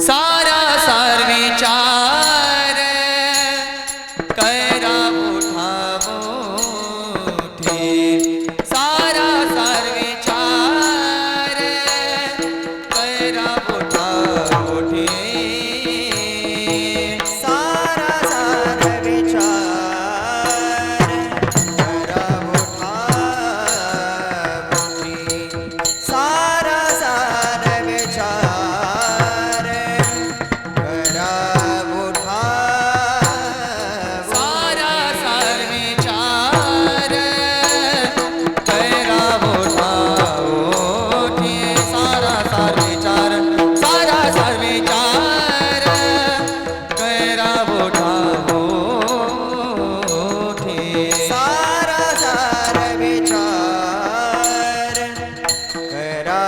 सारा सार विचार करा उठावोठी सारा सार विचार करा उठावोठी सारा सार विचार करा उठावोठी सारा सार विचार करा उठावोठी सारा सार विचार करा उठावोठी सारा सार विचार करा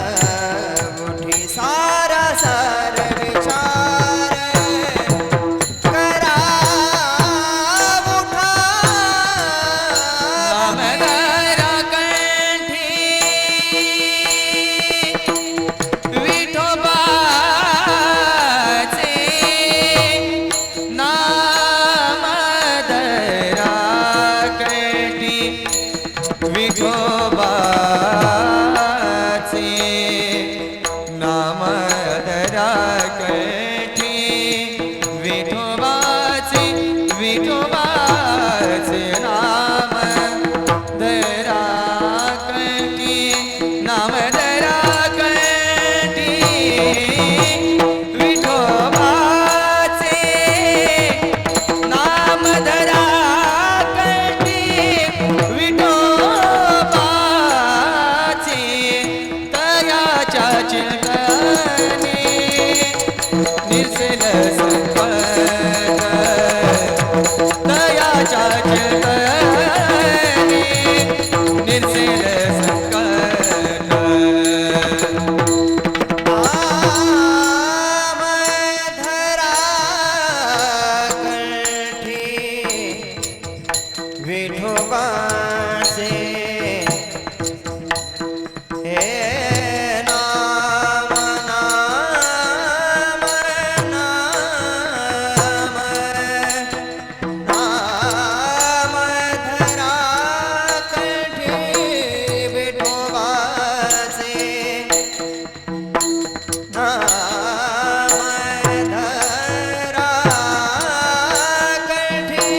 उठावोठी सारा सार विचार करा नामदरा कंठी विठोबाचे नामदरा कंठी विठोबाचे नामदरा कंठी विठोबाचे विठोबाचे नाम दरा कंठी नाम दरा कंठी विठोबाचे नाम दरा कंठी विठोबाचे तयाच्या चिंतने निर्सेल संकट तयाच्या चिंतने निर्सेल संकट नामधरा कंठी विठोबाचे हे नाम नाम नाम नामधरा कंठी विठोबाचे नामधरा कंठी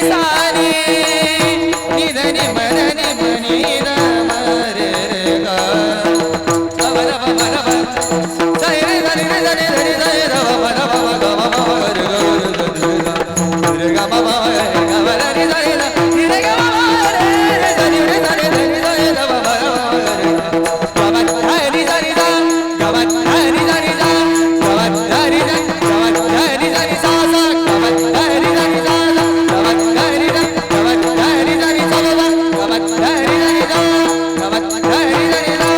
सानी निधनी मरनी मनी रम रे रे ग अवर अवर अवर जय रे रे रे रे रे जय रे अवर अवर अवर रे रे ग बाबा ग वर रे जय रे रे ग बाबा रे रे जय रे जय रे जय रे बाबा रे गवत हरी जरी जा गवत हरी जरी जा गवत हरी जरी गवत हरी जरी सा सा गवत हरी जरी जा गवत हरी जरी गवत हरी जरी सा सा गवत हरी जरी जा गवत हरी जरी जा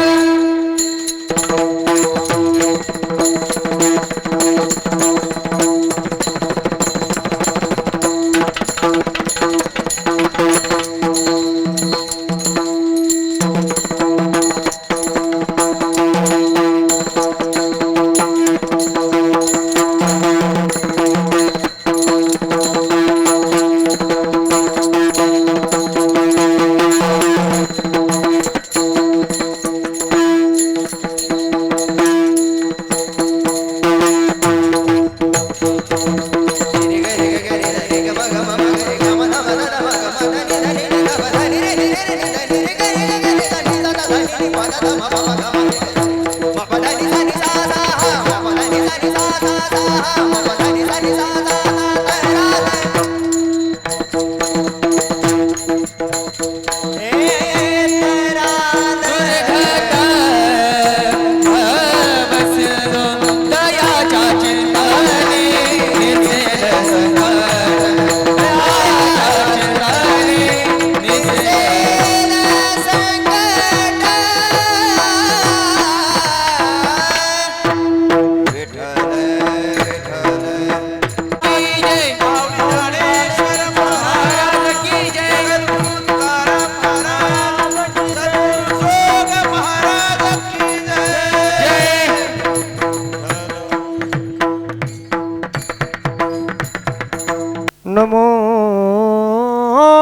नमो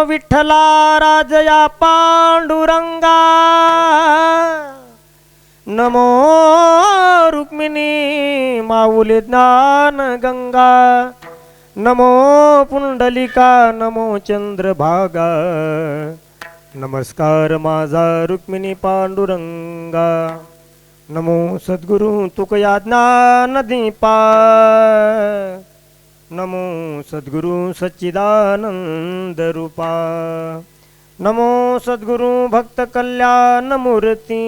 विठ्ठला राजया पांडुरंगा नमो रुक्मिणी माऊली ज्ञान गंगा नमो पुंडलिका नमो चंद्रभागा नमस्कार माझा रुक्मिणी पांडुरंगा नमो सद्गुरु तुकया ज्ञान दीपा नमो सद्गुरु सच्चिदानंद रूपा नमो सद्गुरु भक्त कल्याण मूर्ती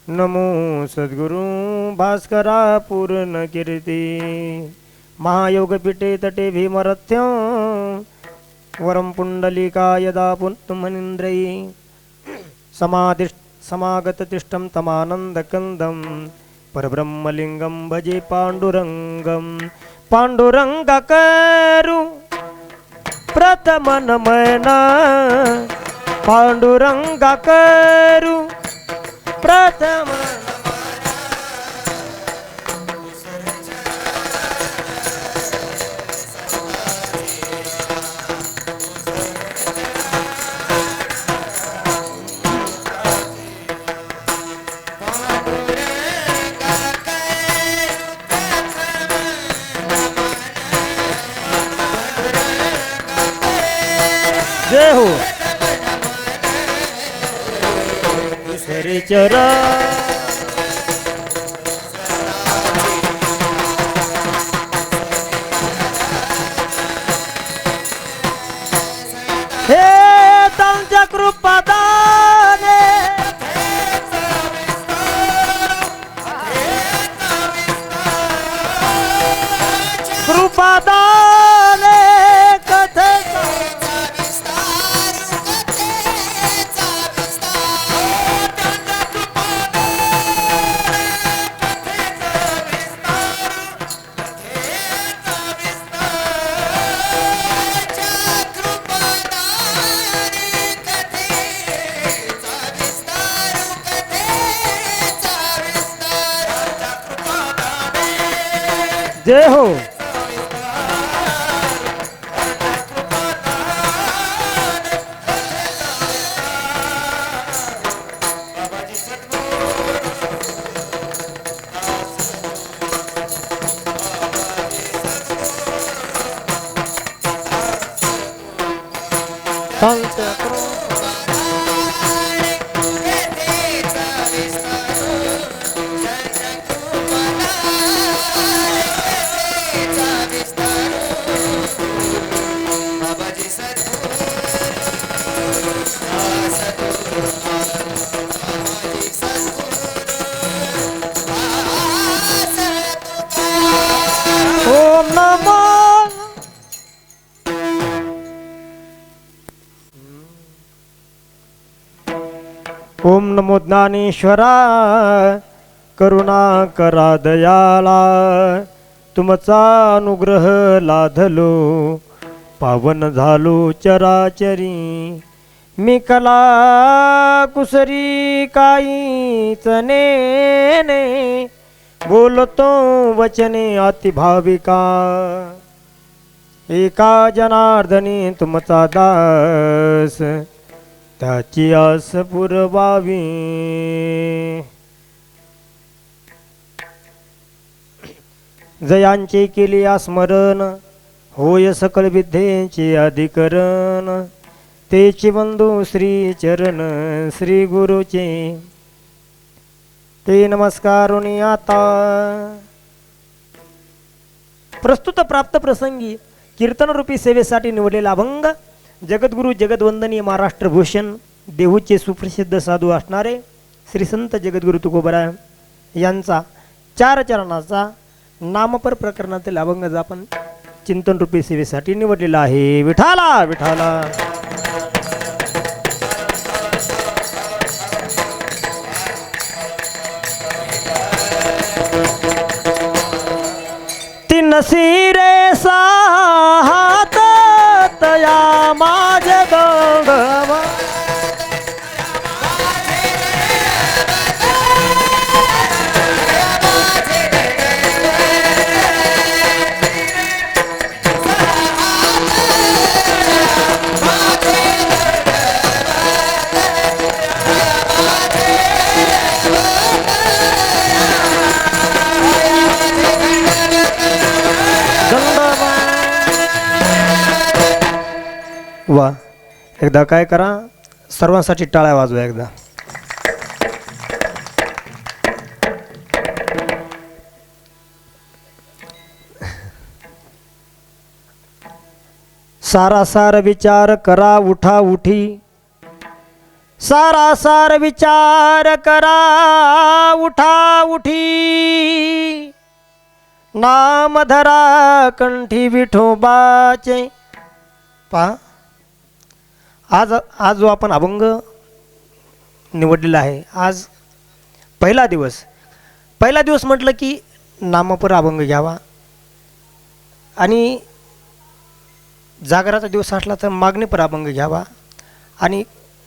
नमो सद्गुरु भास्करा पूर्ण कीर्ती महायोग पीठे तटे भीमरथ्य वरम पुंडलिका यदा पुंतमनिंद्रयी समागत तिष्ठं तमानंदकंदं परब्रह्मलिंगं भजे पांडुरंगं पांडुरंगा करू प्रथम नमन पांडुरंगा करू प्रथम जय हो चरा हे त्यांच्या कृपादाने कृपादाने कथेचा जय हो त्यांच्या कृपा ओम नमो ओम नमो ज्ञानेश्वरा करुणा करा दयाला तुमचा अनुग्रह लाधलो पावन झालो चराचरी मी कला कुसरी काहीच नेने बोलतो वचने अतिभाविका एका जनार्दनी तुमचा दास त्याची आस पुरवावी जयांचे केले स्मरण होय सकल विद्येचे अधिकरण तेचे बंधू श्री चरण श्री गुरुचे ते नमस्कारुनी आता प्रस्तुत प्राप्त प्रसंगी कीर्तन रूपी सेवेसाठी निवडलेला अभंग जगद्गुरु जगद्वंदनीय महाराष्ट्र भूषण देहूचे सुप्रसिद्ध साधू असणारे श्री संत जगद्गुरु तुकोबराय यांचा 4 चरणाचा नामपर प्रकरणातील अभंग आपण चिंतन रूपी सेवेसाठी निवडलेला आहे. विठाला विठाला तीन सिरे साहात तया माझे गंगवा वा एकदा काय करा सर्वांसाठी टाळ्या वाजवा एकदा. सारासार विचार करा उठा उठी सारासार विचार करा उठा उठी नाम धरा कंठी विठोबाचे. पहा आज जो आपण अभंग निवडलेला आहे आज पहिला दिवस म्हटलं की नामपर अभंग घ्यावा आणि जागराचा दिवस असला तर मागणीपर अभंग घ्यावा आणि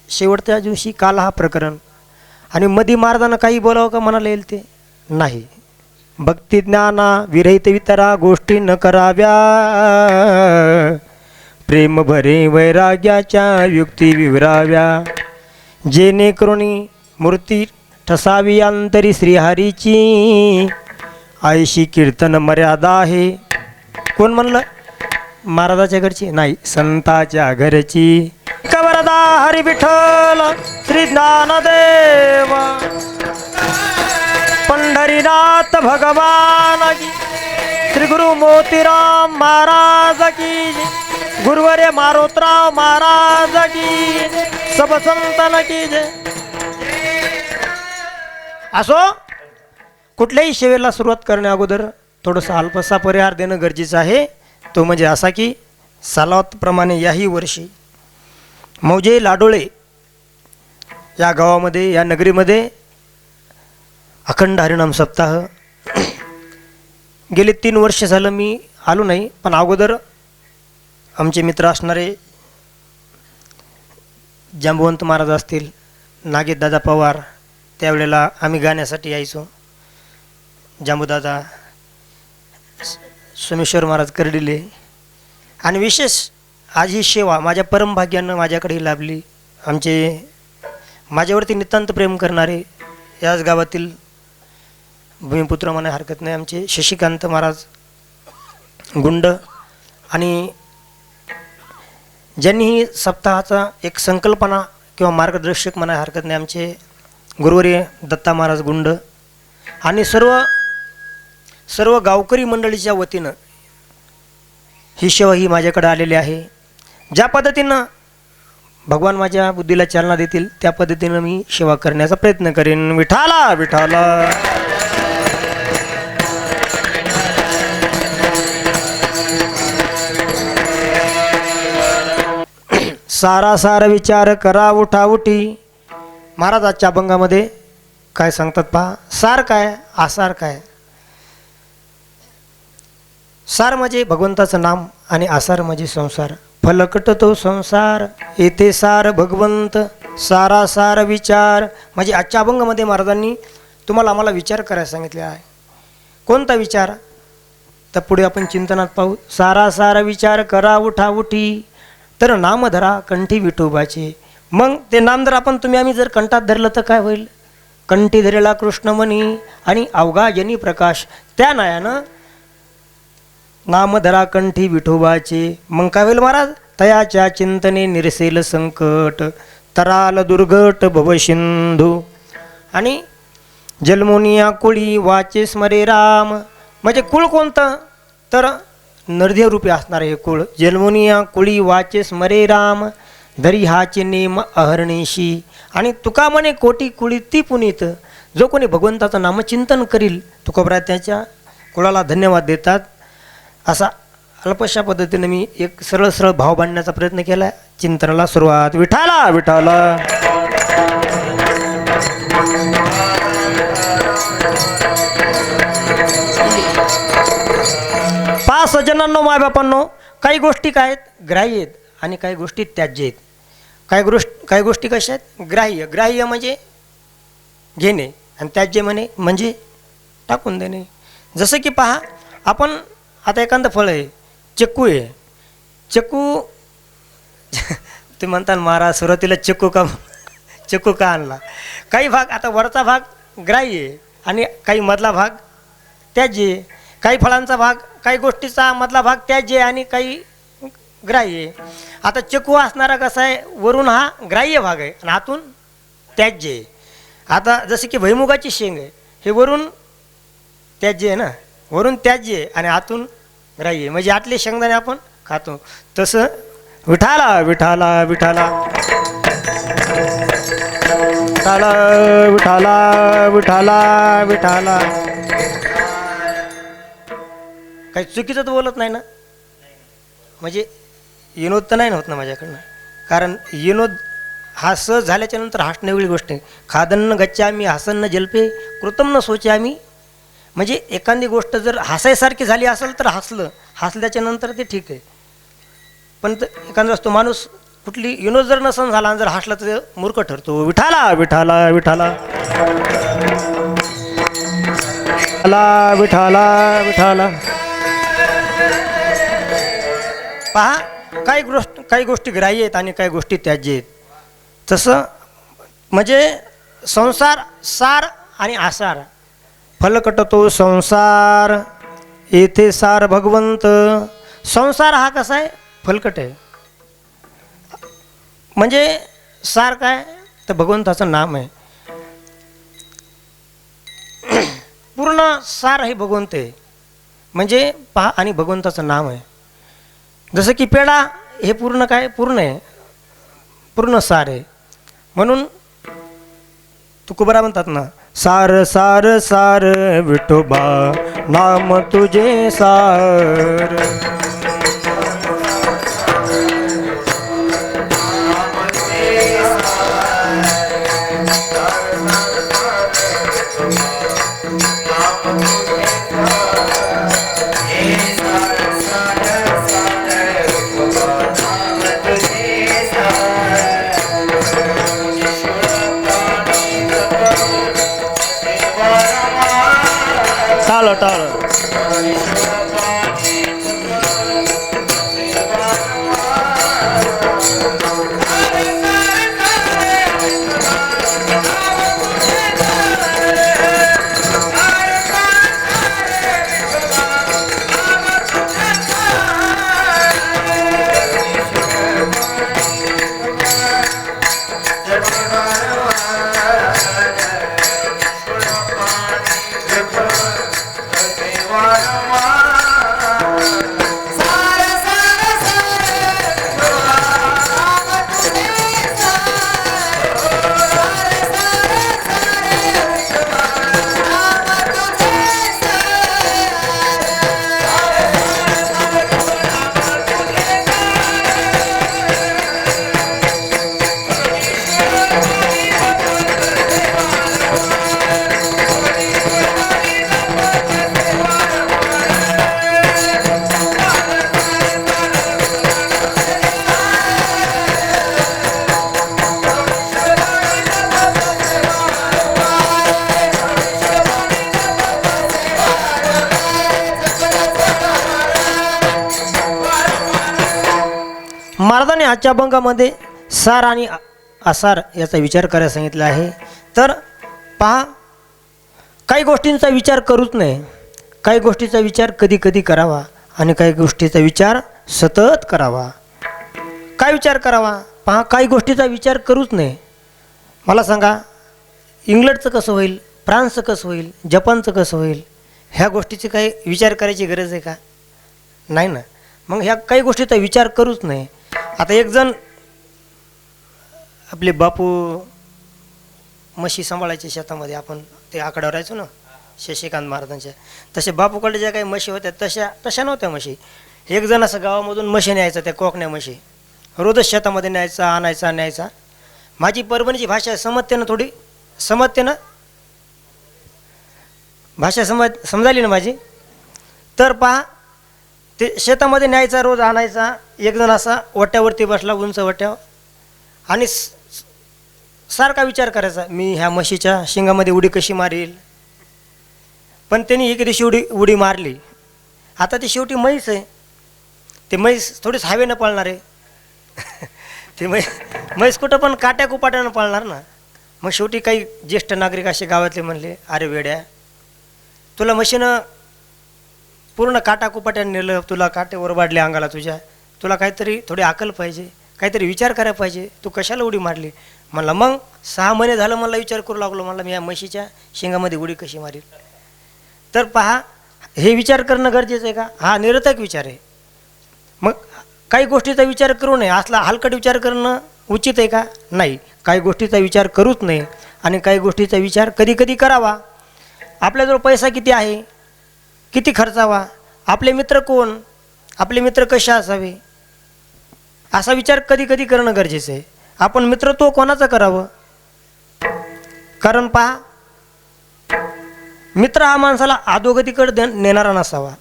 शेवटच्या दिवशी काल हा प्रकरण आणि मधी मार्गानं काही बोलावं का मनाला येईल ते नाही. भक्ती ज्ञाना विरहित वितरा गोष्टी न कराव्या प्रेम भरे वैराग्याच्या युक्ती विवराव्या जेणेकरुणी मूर्ती ठसावी अंतरी श्रीहरीची आयशी कीर्तन मर्यादा आहे. कोण म्हणलं महाराजाच्या घरची नाही संताच्या घरची. कवरदा हरी विठ्ठल श्री ज्ञानदेव पंढरीनाथ भगवान की श्री गुरु मोतीराम महाराज की गुरुवर्य मारुतराव महाराज की सब संतन की जय. असो कुठल्याही सेवेला सुरुवात करण्या अगोदर थोडंसं अल्पसा परिहार देणं गरजेचं आहे. तो म्हणजे असा की सालावतप्रमाणे याही वर्षी मौजे लाडोळे या गावामध्ये या नगरीमध्ये अखंड हरिनाम सप्ताह गेले 3 वर्ष झालं मी आलो नाही. पण अगोदर आमचे मित्र असणारे जांबुवंत महाराज असतील नागेशदादा पवार त्यावेळेला आम्ही गाण्यासाठी यायचो. जांबूदादा सोमेश्वर महाराज करडिले आणि विशेष आज ही सेवा माझ्या परमभाग्यानं माझ्याकडे लाभली. माझ्यावरती नितांत प्रेम करणारे याच गावातील भूमिपुत्र म्हणा हरकत नाही आमचे शशिकांत महाराज गुंड आणि ज्यांनी ही सप्ताहाचा एक संकल्पना किंवा मार्गदर्शक म्हणाय हरकत नाही आमचे गुरुवर्य दत्ता महाराज गुंड आणि सर्व गावकरी मंडळीच्या वतीनं ही सेवा ही माझ्याकडे आलेली आहे. ज्या पद्धतीनं भगवान माझ्या बुद्धीला चालना देतील त्या पद्धतीनं मी सेवा करण्याचा प्रयत्न करेन. विठाला विठाला. सारा सार विचार करा उठा उठी. महाराज आजच्या अभंगामध्ये काय सांगतात पहा. सार काय आसार काय. सार म्हणजे भगवंताचं नाम आणि आसार म्हणजे संसार. फलकट तो संसार येथे सार भगवंत सारा सार विचार. म्हणजे आजच्या अभंगामध्ये महाराजांनी तुम्हाला आम्हाला विचार करायला सांगितले आहे. कोणता विचार तर पुढे आपण चिंतनात पाहू. सारा सार विचार करा उठा उठी तर नाम धरा कंठी विठोबाचे. मग ते नाम जर तुम्ही आम्ही जर कंठात धरलं तर काय होईल. कंठी धरेला कृष्णमणी आणि अवघा जनी प्रकाश. त्या नायानं नाम धरा कंठी विठोबाचे. मग काय होईल महाराज. तयाच्या चिंतने निरसेल संकट तराल दुर्घट भवसिंधू. आणि जन्मोनिया कुळी वाचे स्मरे राम. म्हणजे कुळ कोणतं तर नरदेव रूपी असणारे हे कुळ. जन्मोनिया कुळी वाचे स्मरे राम धरी हाचे नेम अहर्णेशी. आणि तुका म्हणे कोटी कुळी ती पुनीत. जो कोणी भगवंताचं नामचिंतन करील तुकोबरा त्याच्या कुळाला धन्यवाद देतात. असा अल्पशा पद्धतीने मी एक सरळ सरळ भाव बांधण्याचा प्रयत्न केला. चिंतनाला सुरुवात. विठाला विठाला. पाच सज्जनांनो मायबापांनो काही गोष्टी काय आहेत ग्राह्य आहेत आणि काही गोष्टी त्याज्य आहेत. काही गोष्टी कशा आहेत ग्राह्य. ग्राह्य म्हणजे घेणे आणि त्याज्य म्हणजे टाकून देणे. जसं की पहा आपण आता एखादं फळ आहे चिक्कू आहे. चिक्कू ते म्हणतात महाराज सुरुवातीला चिक्कू का आणला. काही भाग आता वरचा भाग ग्राह्य आहे आणि काही मधला भाग त्याज्य. काही फळांचा भाग काही गोष्टीचा मधला भाग त्याज्य आणि काही ग्राह्य आहे. आता चिक्कू असणारा कसा आहे वरून हा ग्राह्य भाग आहे आणि आतून त्याज्य आहे. आता जसं की भुईमुगाची शेंग आहे हे वरून त्याज्य आहे ना. वरून त्याज्य आहे आणि आतून ग्राह्य. म्हणजे आतले शेंगदाणे आपण खातो. तसं विठाला विठाला विठाला विठाला विठाला विठाला विठाला. काही चुकीचं तर बोलत नाही ना. म्हणजे विनोद तर नाही होत ना माझ्याकडनं. कारण विनोद हा सहज झाल्याच्या नंतर हसणं वेगळी गोष्ट आहे. खादन्न गच्छामी हसन्न जल्पे कृतम न सोचामी. म्हणजे एखादी गोष्ट जर हसायसारखी झाली असेल तर हसल्याच्या नंतर ते ठीक आहे. पण एखादा असतो माणूस कुठली विनोद जर नसन झाला आणि जर हसला तर मूर्ख ठरतो. विठाला विठाला विठाला विठाला विठाला विठाला. पहा काही गोष्टी ग्राह्य आहेत आणि काही गोष्टी त्याज्य आहेत. तसं म्हणजे संसार सार आणि आसार. फलकट तो संसार येथे सार भगवंत. संसार हा कसा आहे फलकट आहे. म्हणजे सार काय तर भगवंताचं नाम आहे. पूर्ण सार हे भगवंत आहे. म्हणजे पहा आणि भगवंताचं नाम आहे. जसं की पेढा हे पूर्ण काय पूर्ण आहे पूर्ण सार आहे. म्हणून तुकोबरा म्हणतात ना सार सार सार विठोबा नाम तुझे सार. टाळ टाळ. आजच्या अभंगामध्ये सार आणि आसार याचा विचार करायला सांगितला आहे. तर पहा, काही गोष्टींचा विचार करूच नये, काही गोष्टीचा विचार कधी कधी करावा आणि काही गोष्टीचा विचार सतत करावा. काय विचार करावा? पहा, काही गोष्टीचा विचार करूच नये. मला सांगा, इंग्लंडचं कसं होईल, फ्रान्सचं कसं होईल, जपानचं कसं होईल, ह्या गोष्टीची काही विचार करायची गरज आहे का? नाही ना. मग ह्या काही गोष्टीचा विचार करूच नाही. आता एक जण, आपले बापू म्हशी सांभाळायचे शेतामध्ये, आपण ते आकड्यावर राहायचो ना शशिकांत महाराजांच्या, तसे बापूकडे ज्या काही म्हशी होत्या तशा नव्हत्या म्हशी. एक जण असं गावामधून म्हशी न्यायचा, त्या कोकण्या म्हशी रोजच शेतामध्ये न्यायचा, न्यायचा. माझी परभणीची भाषा समजते ना भाषा समजाली ना माझी? तर पहा, ते शेतामध्ये न्यायचा, रोज आणायचा. एक जण असा वट्यावरती बसला, उंच वट्यावर, आणि सारखा विचार करायचा, मी ह्या म्हशीच्या शिंगामध्ये उडी कशी मारील. पण त्यांनी एके दिवशी उडी मारली. आता ती शेवटी म्हैस आहे, ते म्हैस थोडीच हवेनं पळणार आहे. ते म्हैस कुठं पण काट्या कुपाट्यानं पळणार ना. मग शेवटी काही ज्येष्ठ नागरिक असे गावातले म्हणले, अरे वेड्या, तुला म्हशीनं पूर्ण काटाकुपाट्यानं नेलं, तुला काटे ओरबाडले अंगाला तुला काहीतरी थोडी अक्कल पाहिजे, काहीतरी विचार करायला पाहिजे, तू कशाला उडी मारली? म्हणला, मग 6 महिने झालं मला विचार करू लागलो, म्हणला मी या म्हशीच्या शिंगामध्ये उडी कशी मारील. तर पहा, हे विचार करणं गरजेचं आहे का? हा निरर्थक विचार आहे. मग काही गोष्टीचा विचार करू नये, असला हलकट विचार करणं उचित आहे का? नाही. काही गोष्टीचा विचार करूच नये आणि काही गोष्टीचा विचार कधी कधी करावा. आपल्याजवळ पैसा किती आहे, किती खर्चावा, आपले मित्र कोण, आपले मित्र कसे असावे, असा विचार कधी कधी करणं गरजेचं आहे. आपण मित्रत्व कोणाचं करावं? कारण पहा, मित्र हा माणसाला अधोगतीकडे नेणारा नसावा,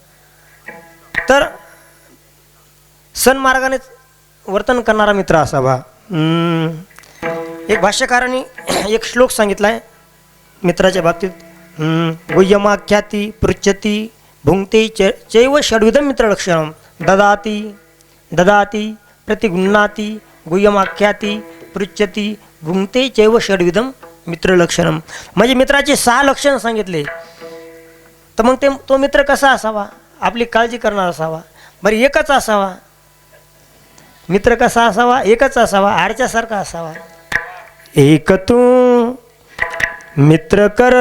तर सन्मार्गाने वर्तन करणारा मित्र असावा. एक भाष्यकारांनी एक श्लोक सांगितला आहे मित्राच्या बाबतीत. गुह्यमाख्याती पृच्छती भुंक्ते चैव षड्विधम मित्रलक्षणम ददाती प्रतिगुणाती गुह्यमाख्याती पृच्छती भुंक्ते चैव षड्विधम मित्रलक्षणम. म्हणजे मित्राचे 6 लक्षण सांगितले. तर मग तो मित्र कसा असावा? आपली काळजी करणारा असावा. बरं, एकच असावा मित्र? कसा असावा? एकच असावा, आरच्यासारखा असावा. एक तू मित्र कर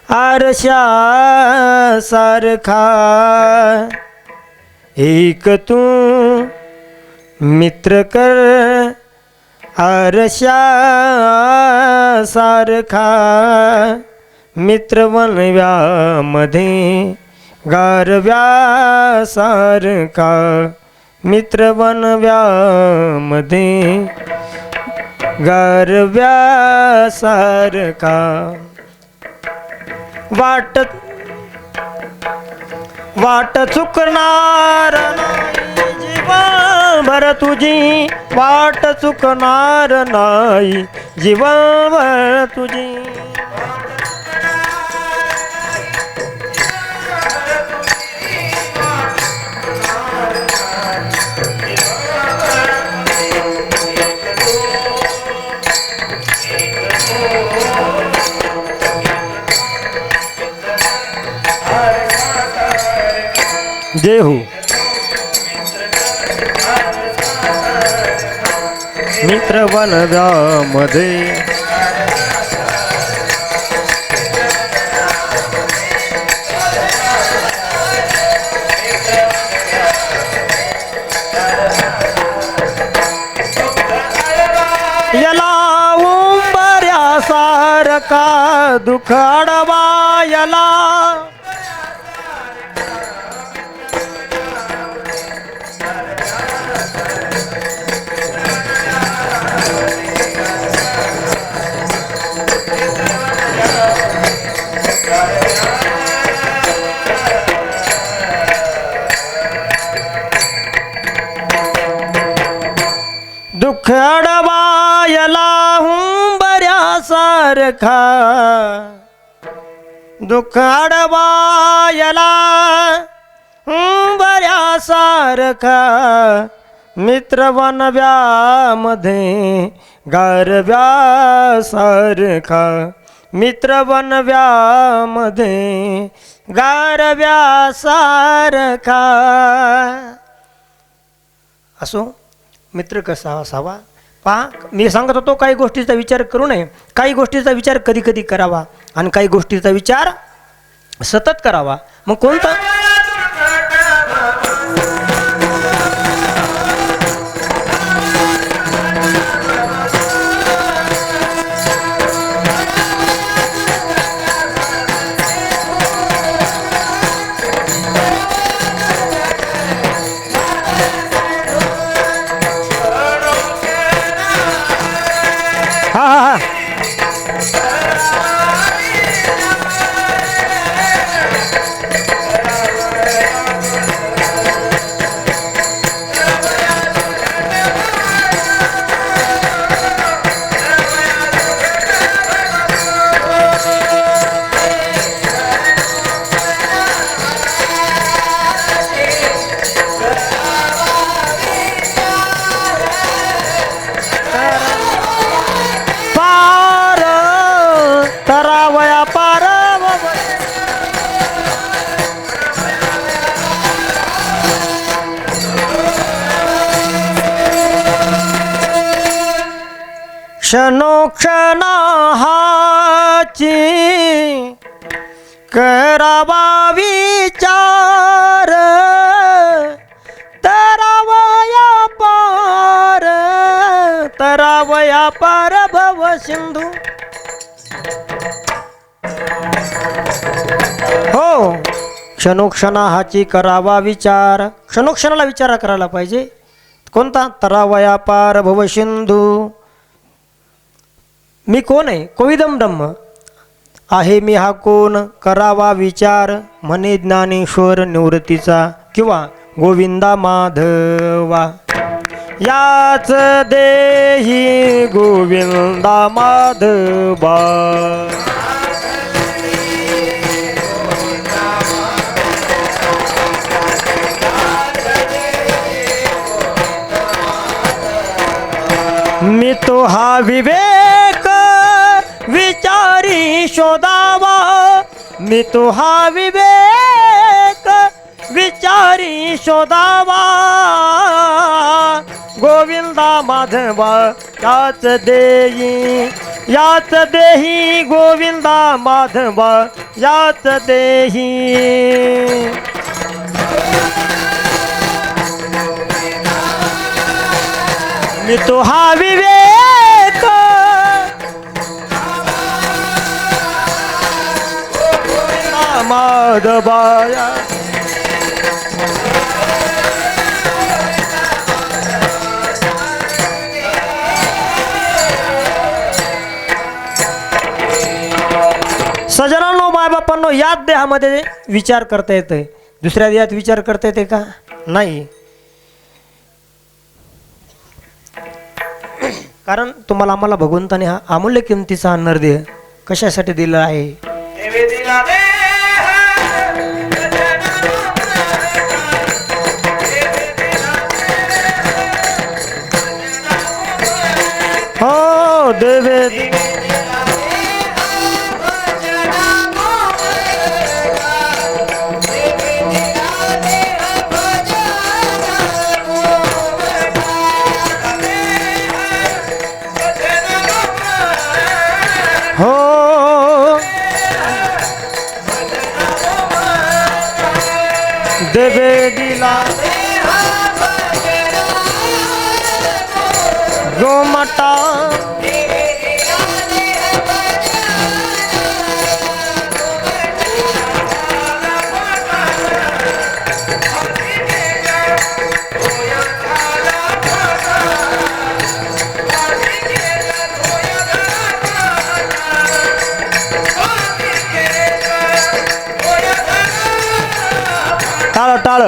आरशा सारखा, एक तू मित्र कर आरशा सारखा, मित्र वनव्यामध्ये गारव्या सारखा, मित्र वनव्यामध्ये गारव्या सारखा. वाट चुकणार नाही जीवनभर तुझी, वाट चुकणार नाही जीवनभर तुझी. जय हो. मित्र वनव्यामध्ये याला उंबऱ्यासारखा दुःख अडवा, याला दुःख अडवायला हुंबऱ्यासारखा, दुःख अडवायला हुंबऱ्यासारखा, मित्र बनव्यामध्ये गारव्यासारखा, मित्र बनव्यामध्ये गारव्यासारखा. असो, मित्र कसा असावा पहा. मी सांगत होतो काही गोष्टीचा विचार करू नये, काही गोष्टीचा विचार कधी कधी करावा आणि काही गोष्टीचा विचार सतत करावा. मग कोणता? हा हा हा पार तरावया पार क्षणोक्षणा हाची करावा विचार, तरावया पार, तरावया पार भव सिंधू. हो, क्षणोक्षणा हाची करावा विचार. क्षणोक्षणाला विचार करायला पाहिजे. कोणता? तरावया पार भव सिंधू. मी कोण आहे? कोविदम ब्रह्म आहे मी, हा कोण? करावा विचार. म्हणे ज्ञानेश्वर निवृत्तीचा किंवा गोविंदा माधवा. याच देही गोविंदा माधवा. मी तो हा विवेक विचारी शोधावा, मी तो हा विवेक विचारी शोधावा. गोविंदा माधवा याच देही, याच देही गोविंदा माधवा याच देही. मी तो हा विवेक माधवाया. सजनांनो, मायबापांनो, याच देहामध्ये विचार करता येतंय. दुसऱ्या देहात विचार करता येते का? नाही. कारण तुम्हाला आम्हाला भगवंताने हा अमूल्य किमतीचा नरदेह कशासाठी दिला आहे? हो देवे हो देवे दिला गोमटा. टाळ टाळ.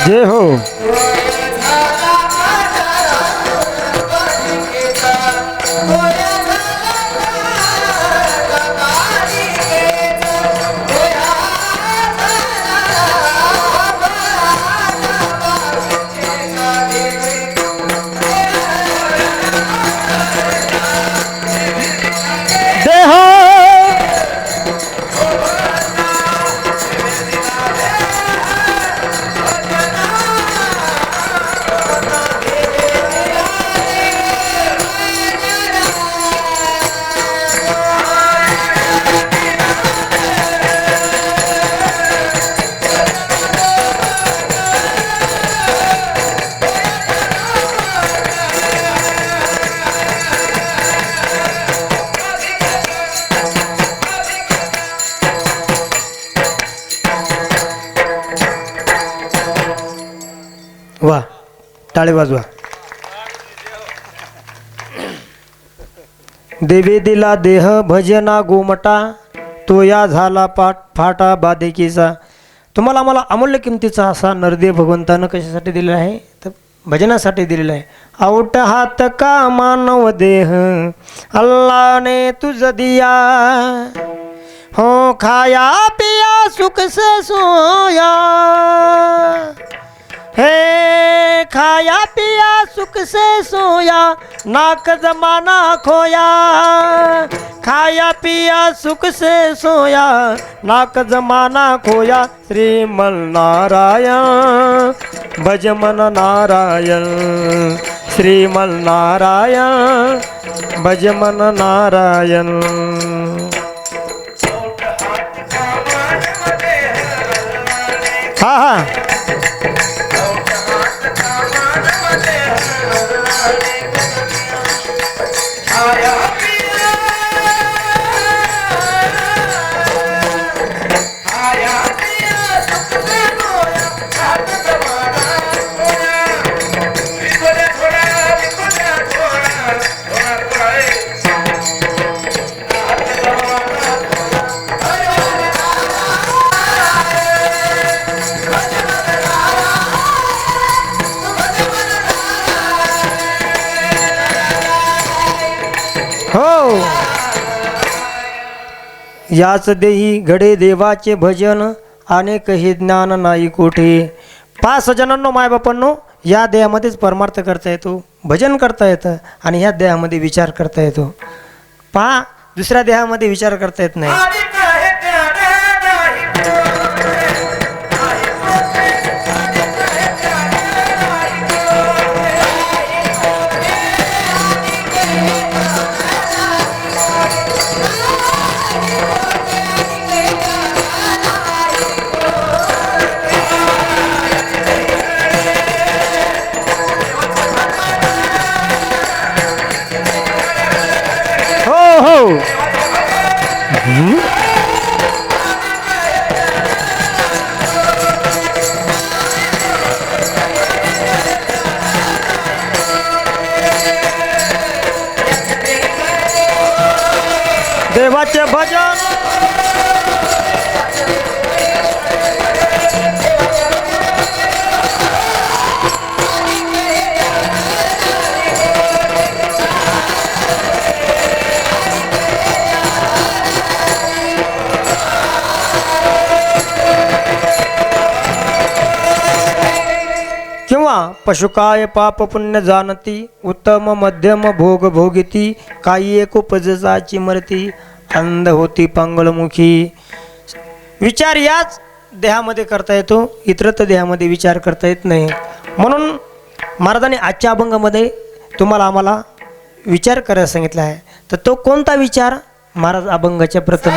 जय हो. जय हो. वा, टाळे वाजवा. देवे दिला देह भजना गोमटा, तो या झाला पाठ फाटा बादेकीचा. तुम्हाला आम्हाला अमूल्य किमतीचा असा नरदेव भगवंतानं कशासाठी दिलेला आहे तर भजनासाठी दिलेला आहे. आउट हात का मानव देह अल्लाने तुझ दिया, हो खाया पिया सुख से सोया, हे खाया पिया सुख से सोया, नाक जमाना खोया. खाया पिया सुख से सोया, नाक जमाना खोया. श्रीमन नारायण भज मन नारायण, श्रीमन नारायण भज मन नारायण. हा हा. हो. याच देही घडे देवाचे भजन, अनेक हे ज्ञान नाही कोठे. 5 जणांनो मायबापांनो, या देहामध्येच परमार्थ करता येतो, भजन करता येतं आणि ह्या देहामध्ये विचार करता येतो. पहा, दुसऱ्या देहामध्ये विचार करता येत नाही. हो. देवाचे भजन. किंवा पशुकाय पाप पुण्य जाणती, उत्तम मध्यम भोग भोगिती, काही एक उपजसाची मरती, अंध होती पांगळमुखी. विचार याच देहामध्ये करता येतो, इतरत्र देहामध्ये विचार करता येत नाही. म्हणून महाराजांनी आजच्या अभंगामध्ये तुम्हाला आम्हाला विचार करायला सांगितला आहे. तर तो कोणता विचार? महाराज अभंगाच्या प्रथम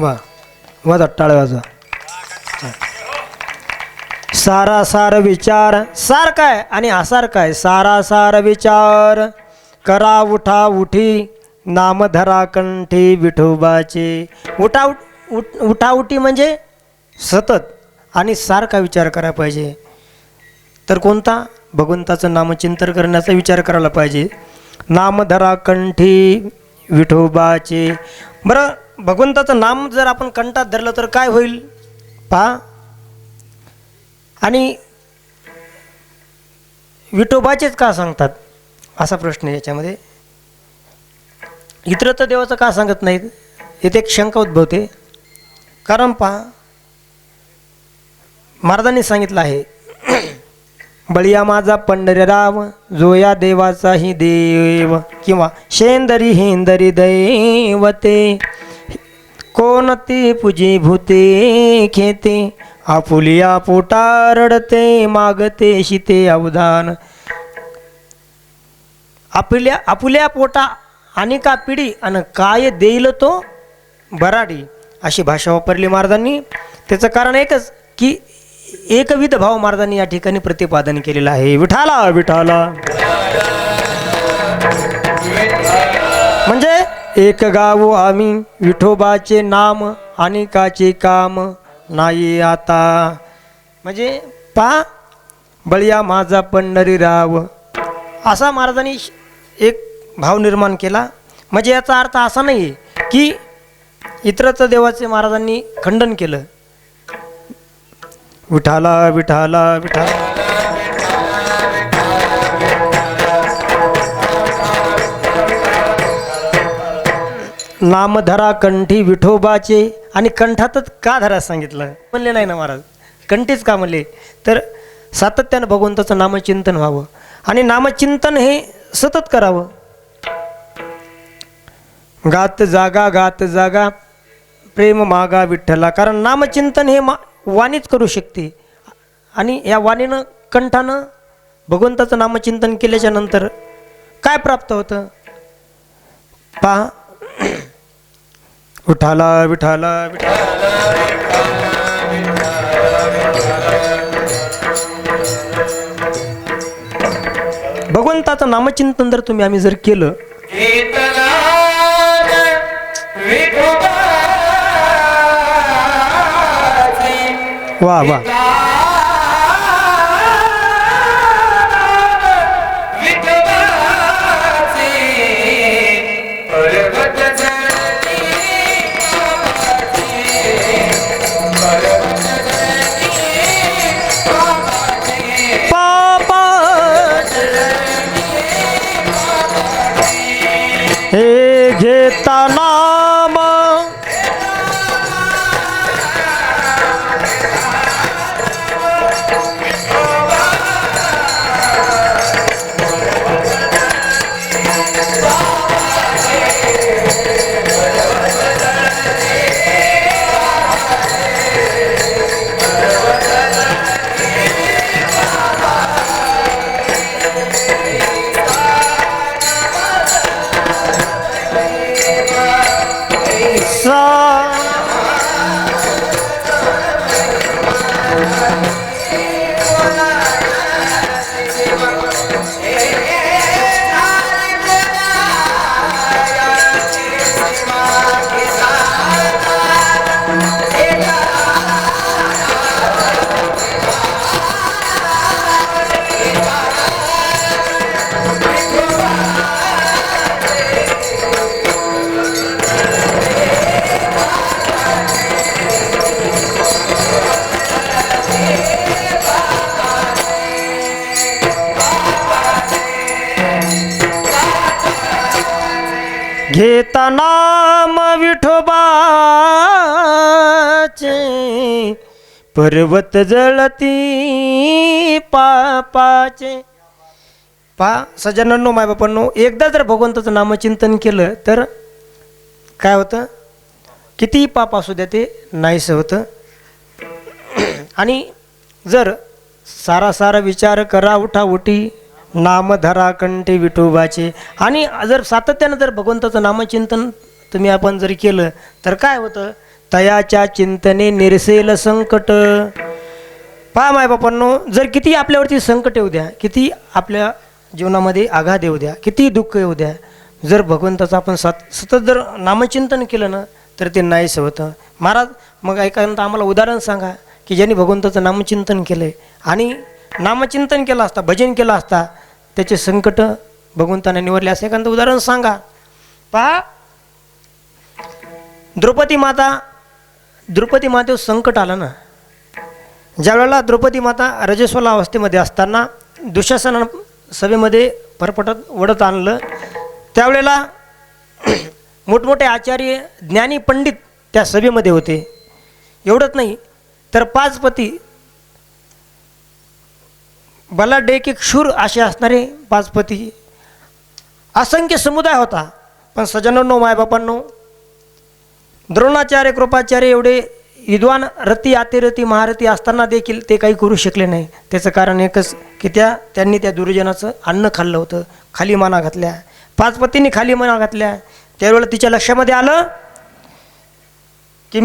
वा वाजा टाळ वाजवा. सारा सार विचार, सार काय आणि आसार काय? सारा सार विचार करा उठा उठी, नाम धरा कंठी विठोबाचे. उठाउठी म्हणजे सतत आणि सारखा विचार करायला पाहिजे. तर कोणता? भगवंताचं नामचिंतन करण्याचा विचार करायला पाहिजे. नाम धरा कंठी विठोबाचे. बरं, भगवंताचं नाम जर आपण कंठात धरलं तर काय होईल पहा. आणि विठोबाचेच का सांगतात असा प्रश्न आहे याच्यामध्ये. इतर तर देवाचं का सांगत नाहीत, इथे एक शंका उद्भवते. कारण पहा, महाराजांनी सांगितलं आहे बळिया माझा पंढरीराव, जोया देवाचाही देव, किंवा शेंदरी हेंदरी दैवते, कोणती पुजी भूते खेते, आपुलिया पोटा रडते, मागते शिते अवधान. आपुल्या पोटा आणि का पिढी आणि काय देईल तो बराडी, अशी भाषा वापरली महाराजांनी. त्याचं कारण एकच की एकविध भाव महाराजांनी या ठिकाणी प्रतिपादन केलेलं आहे. विठाला विठाला म्हणजे एक गाव आम्ही, विठोबाचे नाम आणि काचे काम नाही आता. म्हणजे पा बळिया माझा पंढरीराव असा महाराजांनी एक भाव निर्माण केला. म्हणजे याचा अर्थ असा नाही की इतरच देवाचे महाराजांनी खंडन केलं. विठाला विठाला विठाला नाम धरा कंठी विठोबाचे. आणि कंठातच का धरा सांगितलं म्हणले नाही ना महाराज, कंठीच का म्हणले तर सातत्यानं भगवंताचं नामचिंतन व्हावं आणि नामचिंतन हे सतत करावं. गात जागा प्रेम मागा विठ्ठला. कारण नामचिंतन हे वाणीच करू शकते आणि या वाणीनं कंठानं भगवंताचं नामचिंतन केल्याच्या नंतर काय प्राप्त होतं पहा. विठाला विठाला भगवंताचं नामचिंतन जर तुम्ही आम्ही जर केलं वा वा हे घेता नाम घेता नाम विठोबाचे, पर्वत जळती पापाचे. पहा सज्जनांनो मायबापांनो, एकदा जर भगवंताचं नामचिंतन केलं तर काय होतं, कितीही पाप असू द्या ते नाहीसं होतं. आणि जर सारा विचार करा उठा उठी, नाम धरा कंठी विठोबाचे. आणि जर सातत्यानं जर भगवंताचं नामचिंतन तुम्ही आपण जर केलं तर काय होतं, तयाच्या चिंतने निरसेल संकट. पहा माय बापांनो, जर किती आपल्यावरती संकट येऊ द्या, किती आपल्या जीवनामध्ये आघात येऊ द्या, किती दुःख येऊ द्या, जर भगवंताचं आपण सतत जर नामचिंतन केलं ना तर ते नाहीच होतं. महाराज मग एखादं आम्हाला उदाहरण सांगा की ज्यांनी भगवंताचं नामचिंतन केलं आहे आणि नामचिंतन केलं असता, भजन केलं असता, त्याचे संकट भगवंताने निवडले असं एखादं उदाहरण सांगा. पहा द्रौपदी मातेवर संकट आलं ना. ज्यावेळेला द्रौपदी माता रजस्वला अवस्थेमध्ये असताना दुःशासनानं सभेमध्ये परपटत वडत आणलं, त्यावेळेला मोठमोठे आचार्य ज्ञानी पंडित त्या सभेमध्ये होते. एवढंच नाही तर 5 पती बलाढ्य की क्षूर असे असणारे 5 पती, असंख्य समुदाय होता. पण सज्जनांनो, मायबापांनो, द्रोणाचार्य कृपाचार्य एवढे विद्वान रती अतिरथी महारथी असताना देखील ते काही करू शकले नाही. त्याचं कारण एकच की त्यांनी त्या दुर्जनाचं अन्न खाल्लं होतं. खाली माना घातल्या, 5 पतींनी खाली माना घातल्या. त्यावेळेला तिच्या लक्षामध्ये आलं की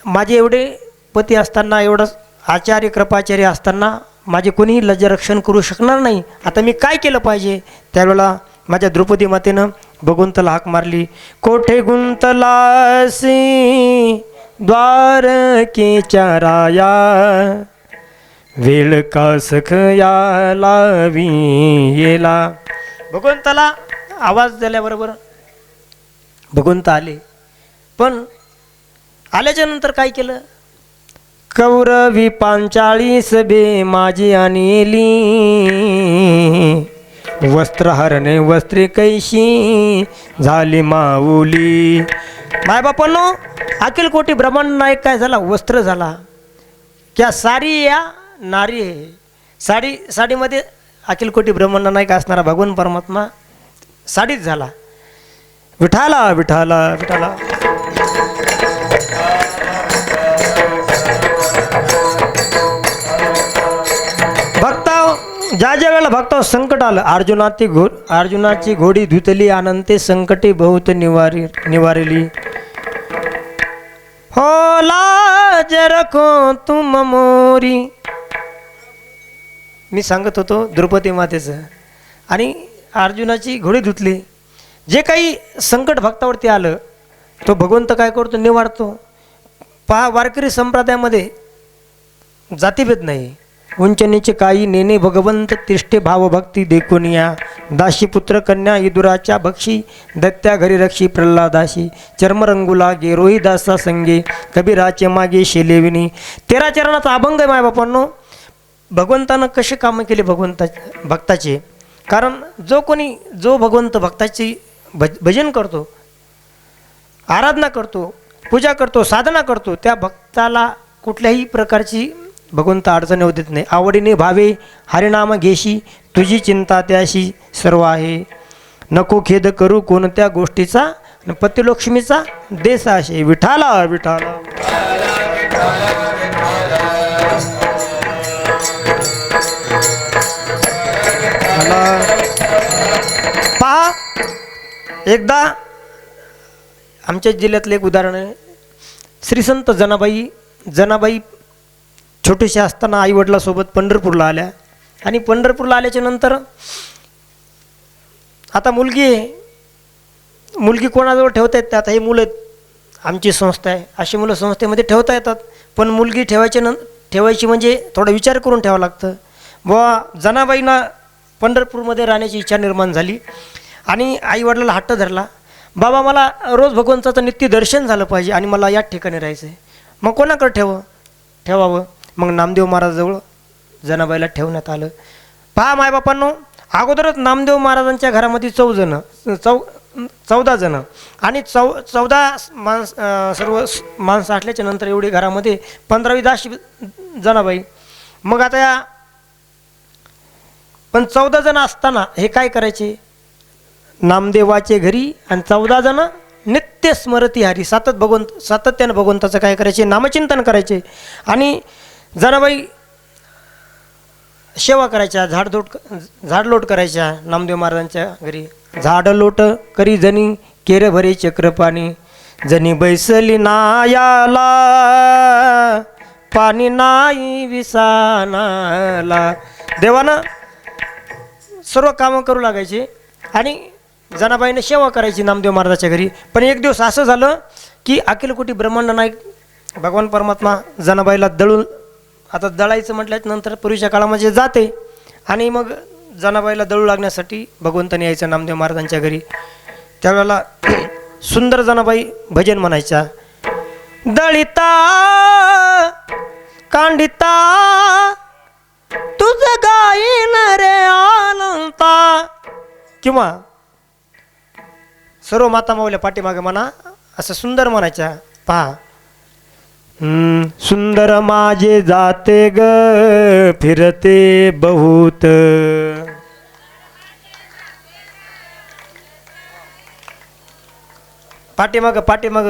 माझे एवढे पती असताना, एवढं आचार्य कृपाचार्य असताना माझे कोणीही लज्जारक्षण करू शकणार नाही. आता मी काय केलं पाहिजे? त्यावेळेला माझ्या द्रौपदी मातेनं भगवंताला हाक मारली. कोठे गुंतलासी द्वारकेच्या राया, वेळ का सखया लावी येला. भगवंताला आवाज दिल्याबरोबर भगवंत आले. पण आल्याच्या नंतर काय केलं? कौरवी 45 बे माझी आणली, वस्त्रहरणे वस्त्रे कैशी झाली माऊली. मायबापांनो, अखिल कोटी ब्रह्मांड नायक काय झाला? वस्त्र झाला. क्या सारी या नारी आहे. साडीमध्ये अखिल कोटी ब्रह्मांड नायक असणारा भगवान परमात्मा साडीच झाला. विठाला विठाला विठाला. ज्या वेळेला भक्तावर संकट आलं, अर्जुनाची घोडी धुतली, अनंते संकटे बहुत निवारली. हो लाज रखो तुम मोरी. मी सांगत होतो द्रौपदी मातेचं. आणि अर्जुनाची घोडी धुतली. जे काही संकट भक्तावरती आलं तो भगवंत काय करतो? निवारतो. पहा, वारकरी संप्रदायामध्ये जातीभेद नाही. उंच नीच काही नेने भगवंत तिष्ठे भावभक्ती देखुनिया. दाशी पुत्र कन्या इदुराच्या भक्षी, दत्त्या घरी रक्षी प्रल्हादाशी. चर्मरंगुला गे रोहिदासा संगे, कबीराचे मागे शेलेविनी. 13 चरणाचा अभंग आहे मायबापांनो. भगवंतानं कसे कामं केले भक्ताचे? कारण जो भगवंत भक्ताची भजन करतो, आराधना करतो, पूजा करतो, साधना करतो, त्या भक्ताला कुठल्याही प्रकारची भगवंत अडचण येऊ देत नाही. आवडीने भावे हरिनाम घेशी, तुझी चिंता त्याशी सर्व आहे. नको खेद करू कोणत्या गोष्टीचा, पतिलक्ष्मीचा देश असे. विठाला विठाला. पहा, एकदा आमच्या जिल्ह्यातलं एक उदाहरण आहे. श्रीसंत जनाबाई छोटीशा असताना आईवडिलासोबत पंढरपूरला आल्या. आणि पंढरपूरला आल्याच्या नंतर आता मुलगी कोणाजवळ ठेवता येते? आता हे मुलं आमची संस्था आहे, अशी मुलं संस्थेमध्ये ठेवता येतात. पण मुलगी ठेवायची म्हणजे थोडा विचार करून ठेवावं लागतं. बुवा जनाबाईंना पंढरपूरमध्ये राहण्याची इच्छा निर्माण झाली आणि आईवडिलाला हट्ट धरला. बाबा मला रोज भगवंताचं नित्य दर्शन झालं पाहिजे आणि मला याच ठिकाणी राहायचं आहे. मग कोणाकडे ठेवावं? मग नामदेव महाराजाजवळ जनाबाईला ठेवण्यात आलं. पहा मायबापांनो, अगोदरच नामदेव महाराजांच्या घरामध्ये 14 जण आणि 14 सर्व माणसं असल्याच्या नंतर एवढी घरामध्ये 15वी दाशी जनाबाई. मग आता पण 14 जण असताना हे काय करायचे? नामदेवाचे घरी आणि 14 जण नित्य स्मरती हरी, सातत्यानं भगवंताचं काय करायचे? नामचिंतन करायचे. आणि जनाबाई सेवा करायच्या, झाडलोट करायच्या नामदेव महाराजांच्या घरी. झाडलोट करी जणी केर भरे चक्रपाणी, जनी बैसली नायाला पाणी नाही विसानाला. देवानं सर्व कामं करू लागायचे आणि जनाबाईने सेवा करायची नामदेव महाराजाच्या घरी. पण एक दिवस असं झालं की अखिल कोटी ब्रह्मांड नायक भगवान परमात्मा जनाबाईला दळून, आता दळायचं म्हटल्याच्या नंतर पूर्वीच्या काळामध्ये जाते आणि मग जनाबाईला दळू लागण्यासाठी भगवंताने यायचं नामदेव महाराजांच्या घरी. त्यावेळेला सुंदर जनाबाई भजन म्हणायच्या. दळिता कांडिता तुझ गाईन रे आनंता, किंवा सर्व माता माऊल्या पाठीमागे म्हणा असं सुंदर म्हणायच्या. पहा, सुंदर माझे जाते ग फिरते बहुत, पाठीमाग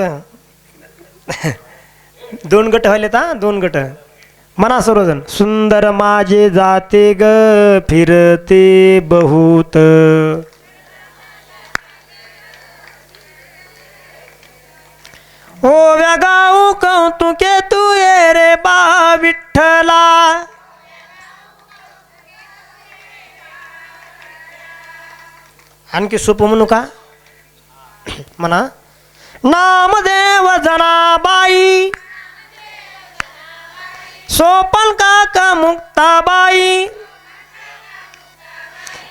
दोन गट व्हायलेत हा, दोन गट म्हणा सर्वजण. सुंदर माझे जाते ग फिरते बहुत, ओ व्यागाऊ कौतुके तू ये रे बा विठ्ठला. आणखी सोपं म्हणू का म्हणा. नामदेव जनाबाई सोपन काका मुक्ताबाई,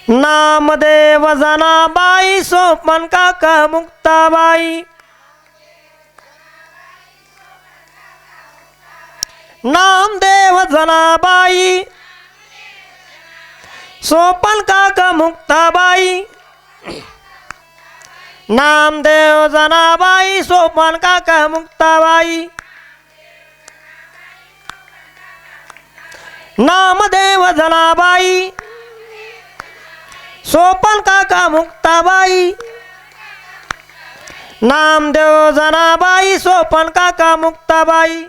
नामदेव जनाबाई सोपन काका मुक्ताबाई, नामदेव जनाबाई सोपन काका मुक्ताबाई, नामदेव जनाबाई सोपन काका मुक्ताबाई, नामदेव जनाबाई सोपन काका मुक्ताबाई, नामदेव जनाबाई सोपन काका मुक्ताबाई,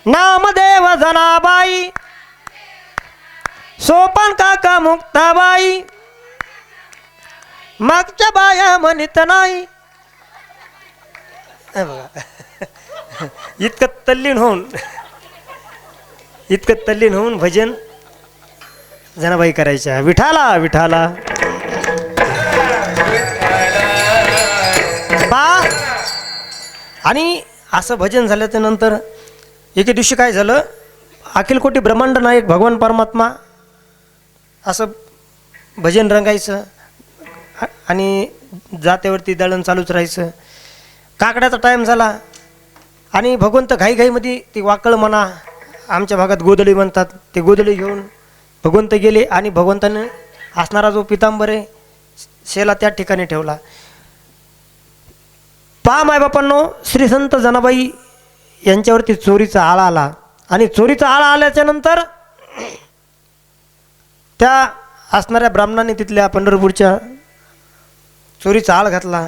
नामदेव जनाबाई सोपन काका मुक्ताबाई. मागच्या बाया म्हणत नाही. बघा इतकं तल्लीन होऊन भजन जनाबाई करायच्या. विठाला विठाला पा. आणि असं भजन झाल्याच्या नंतर एके दिवशी काय झालं, अखिल कोटी ब्रह्मांड नायक भगवान परमात्मा असं भजन रंगायचं आणि जात्यावरती दळण चालूच राहायचं. काकड्याचा टाईम झाला आणि भगवंत घाईघाईमध्ये ती वाकळ म्हणा, आमच्या भागात गोधडी म्हणतात, ते गोधडी घेऊन भगवंत गेले आणि भगवंताने असणारा जो पितांबर आहे शेला त्या ठिकाणी ठेवला. पहा मायबापांनो, श्री संत जनाबाई यांच्यावरती चोरीचा आळा आला आणि चोरीचा आळा आल्याच्या नंतर त्या असणाऱ्या ब्राह्मणाने तिथल्या पंढरपूरच्या चोरीचा आळ घातला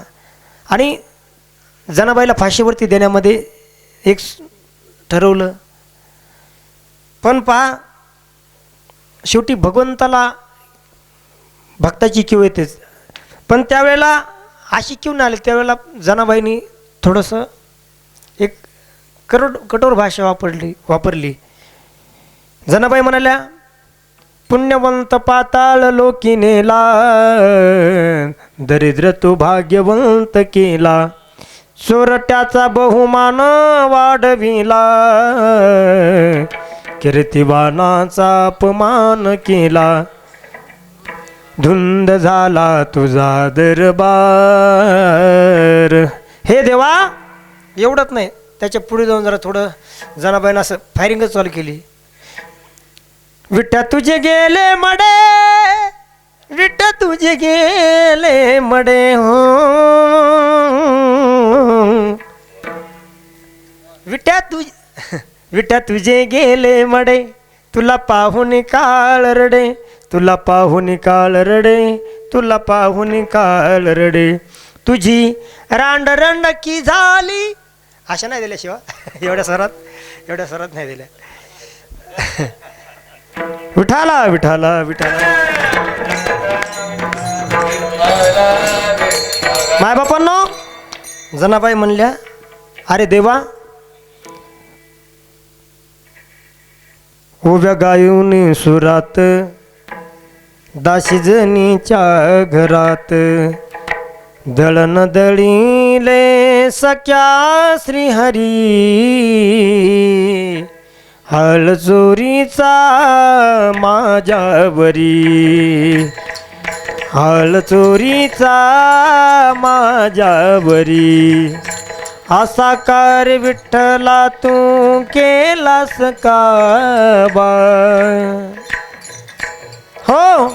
आणि जनाबाईला फाशीवरती देण्यामध्ये एक ठरवलं. पण पहा, शेवटी भगवंताला भक्ताची किव येतेच. पण त्यावेळेला अशी किव नाही आली. त्यावेळेला जनाबाईंनी थोडंसं एक कठोर भाषा वापरली. जनाबाई म्हणाल्या, पुण्यवंत पाताळ लोकी नेला, दरिद्र तू भाग्यवंत केला, चोरट्याचा बहुमान वाढविला, कीर्तिवानाचा अपमान केला, धुंद झाला तुझा दरबार. हे देवा, एवढंच नाही, त्याच्या पुढे जाऊन जरा थोडं जनाबाईनं असं फायरिंगच चालू केली. विठ्ठा तुझे गेले मडे, विठ्ठा तुझे गेले मडे हो, विठ्ठा तुझे गेले मडे, तुला पाहून काळ रडे, तुला पाहून काळ रडे, तुला पाहून काळ रडे, तुझी रांड रंडकी झाली. अशा नाही दिल्या शिवा, एवढ्या स्वरात नाही दिल्या. विठाला विठाला विठाला. जनाबाई म्हणल्या, अरे देवा, उभ्या गायून सुरात दाशीजनीच्या घरात दळण दळीले सख्या श्रीहरी हळ चोरीचा माझ्यावरी हळ चोरीचा माझ्यावरी असा कार विठ्ठला तू केलास का बा हो.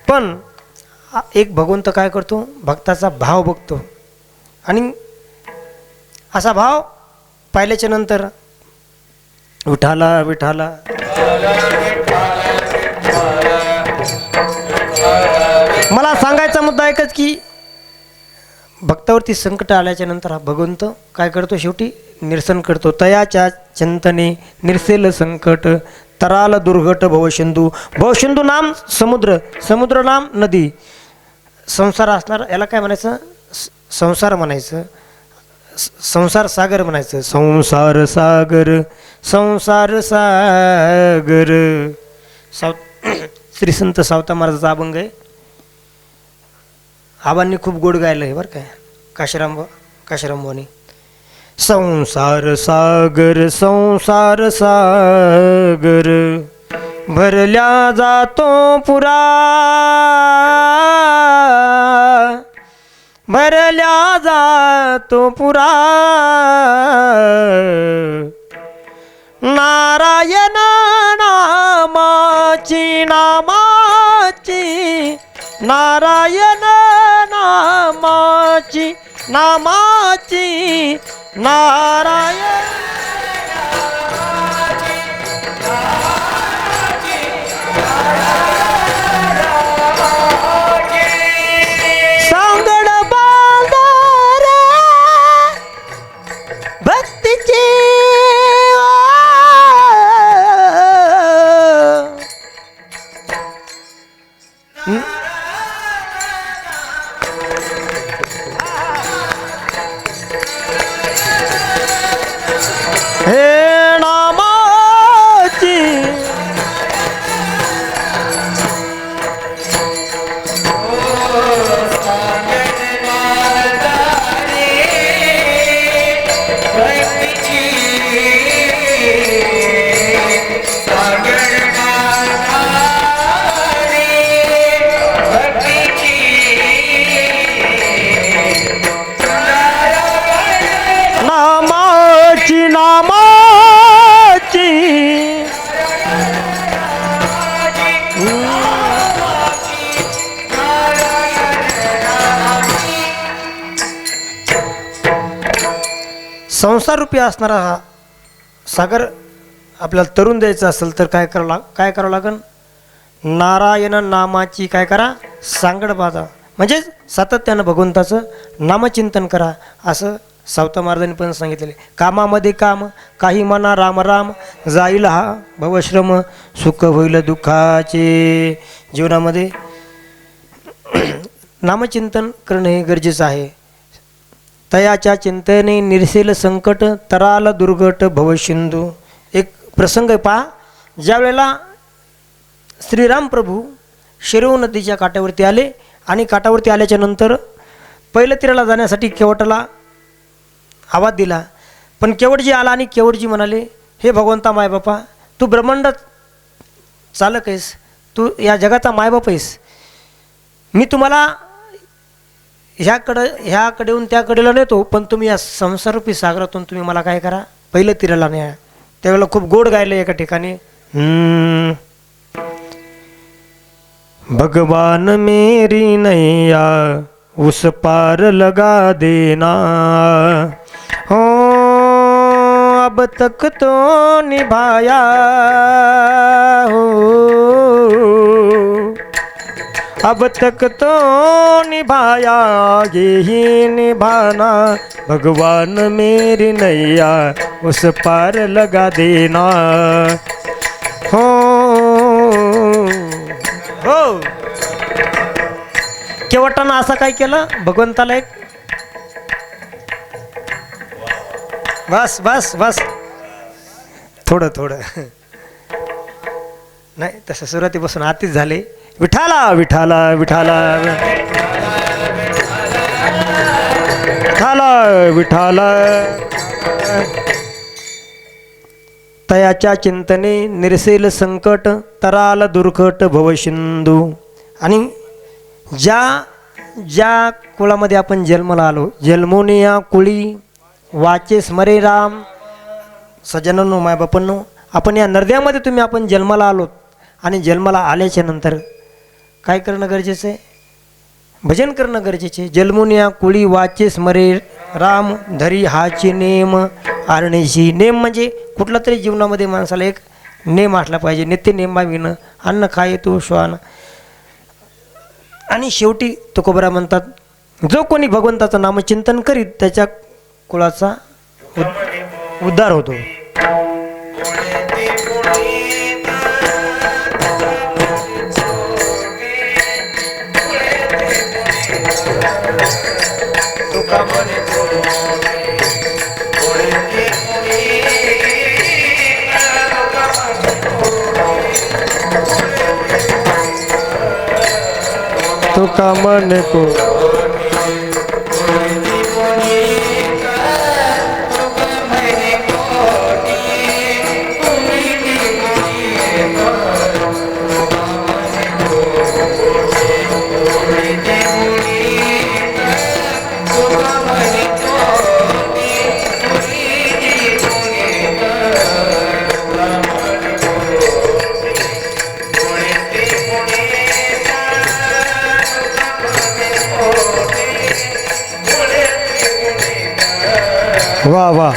पण एक भगवंत काय करतो, भक्ताचा भाव बघतो आणि असा भाव पाहिल्याच्या नंतर विठाला विठाला मला सांगायचा मुद्दा एकच की भक्तावरती संकट आल्याच्या नंतर हा भगवंत काय करतो, शेवटी निरसन करतो. तयाच्या चिंतने निरसेल संकट तराल दुर्घट भवसिंधू. भवसिंधू नाम समुद्र, समुद्र नाम नदी. संसार असणार याला काय म्हणायचं, संसार म्हणायचं, संसार सागर म्हणायचं. संसार सागर संसार सागर. श्री संत सावता महाराजाचा अभंग आहे. आबांनी खूप गोड गायलं आहे बरं काय, काशीरामभाऊनी. संसार सागर संसार सागर भरल्या जातो पुरा भरल्या जातो पुरा नारायण नामाची नामाची नारायण नामाची नामाची नारायण सांगड बांधार भक्तीची हे नामाची नामाची नामाची संसार रूपी असणारा हा सागर आपल्याला तरुण द्यायचा असेल तर काय करावं लागेल, नारायण नामाची काय करा, सांगड बाजा, म्हणजे सातत्यानं भगवंताचं नामचिंतन करा असं सावता महाराजांनी पण सांगितलेले. कामामध्ये काम काही म्हणा राम राम जाईल हा भवश्रम सुख होईल दुःखाचे. जीवनामध्ये नामचिंतन करणं हे गरजेचं आहे. तयाच्या चिंतने निरसेल संकट तराल दुर्घट भवसिंधू. एक प्रसंग आहे पहा, ज्यावेळेला श्रीराम प्रभू शिरव नदीच्या काठावरती आले आणि काठावरती आल्याच्या नंतर पहिल्या तीराला जाण्यासाठी केवटला आवाज दिला. पण केवटजी आला आणि केवटजी म्हणाले, हे भगवंता मायबापा, तू ब्रह्मांड चालक आहेस, तू या जगाचा मायबाप आहेस, मी तुम्हाला ह्याकडे येऊन त्याकडेला नेतो, पण तुम्ही या संसारूपी सागरातून तुम्ही मला काय करा, पहिलं तीराला न्या. त्यावेळेला खूप गोड गायलं एका ठिकाणी, भगवान मेरी नैया उस पार लगा देना हो, अब तक तो निभाया हो, अब तक तो निभाया यही निभाना, भगवान मेरी नैया उस पार लगा देना हो. हो केवट पोपटानं असं काय केलं भगवंताला एक बस बस बस थोडं थोडं नाही तसं सुरुवातीपासून आतीच झाले. विठाला विठाला विठाला विठाला विठाला तयाच्या चिंतने निरसेल संकट तराल दुर्कट भवसिंधू. आणि ज्या कुळामध्ये आपण जन्माला आलो जन्मोनी या कुळी वाचे स्मरे राम. सजनांनो मायबापांनो आपण या नरद्यामध्ये तुम्ही आपण जन्माला आलोत आणि जन्माला आल्याच्या नंतर काय करणं गरजेचं आहे भजन करणं गरजेचे आहे. जन्मोनिया कुळी वाचे स्मरे राम धरी हाचे नेम आरणेशी. नेम म्हणजे कुठला तरी जीवनामध्ये माणसाला एक नेम असला पाहिजे. नित्य नेमाविनं अन्न खाये तो श्वान. आणि शेवटी तुकोबरा म्हणतात जो कोणी भगवंताचं नामचिंतन करीत त्याच्या कुळाचा उद्धार होतो. तुका मन को वाह वाह.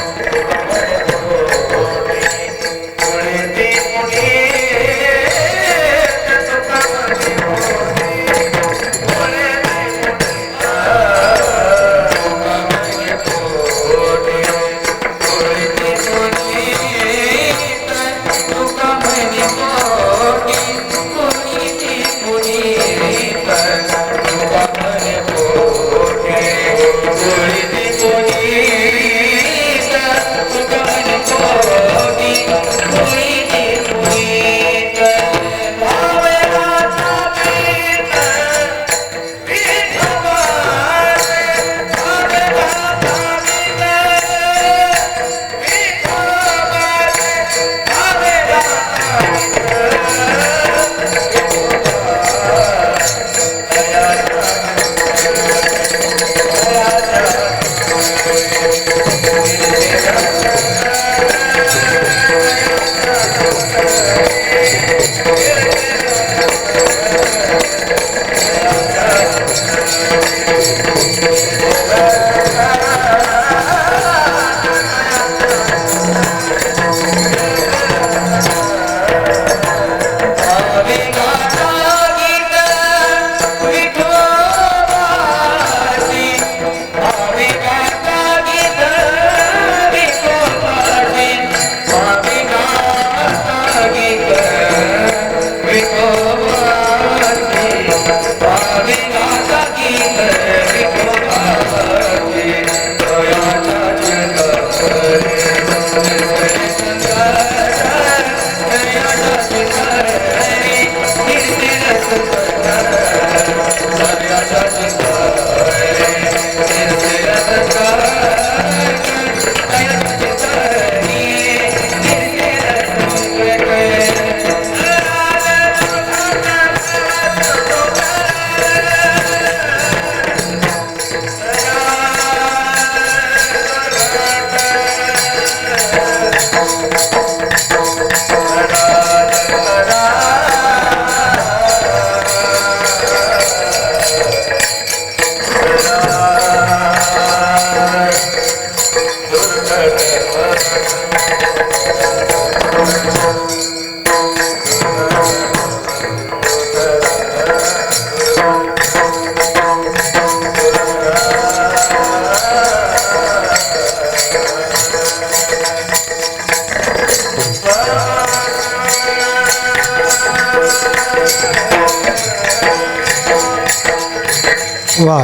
वा